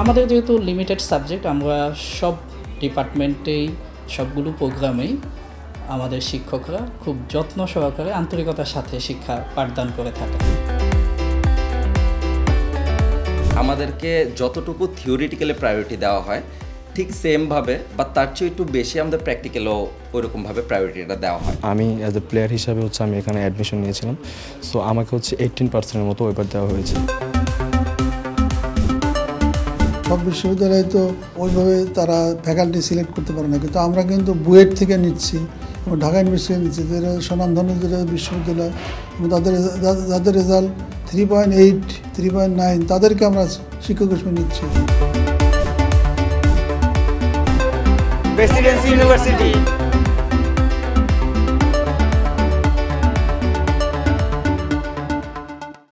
আমাদের যেহেতু limited subject, আমরা সব ডিপার্টমেন্টেই সবগুলো প্রোগ্রামেই আমাদের শিক্ষকরা খুব যত্ন সহকারে আন্তরিকতার সাথে শিক্ষা পাঠদান করে থাকেন। আমাদেরকে যতটুকু থিওরিটিক্যালি প্রায়োরিটি দেওয়া হয় ঠিক সেমভাবে বা তার চেয়ে একটু বেশি আমাদের প্র্যাকটিক্যালও ওইরকমভাবে প্রায়োরিটিটা দেওয়া হয়। আমি অ্যাজ এ প্লেয়ার হিসাবে আমি এখানে অ্যাডমিশন নিয়েছিলাম, সো আমাকে 18% মতো ওয়েবার দেওয়া হয়েছে। সব বিশ্ববিদ্যালয়ে তো ওইভাবে তারা ফ্যাকাল্টি সিলেক্ট করতে পারে না, কিন্তু আমরা কিন্তু বুয়েট থেকে নিচ্ছি এবং ঢাকা ইউনিভার্সিটি নিচ্ছি, যেটা স্বনামধন্য যেটা বিশ্ববিদ্যালয়, এবং যাদের রেজাল্ট 3.8, 3.9 তাদেরকে আমরা শিক্ষক হিসেবে নিচ্ছি। Presidency university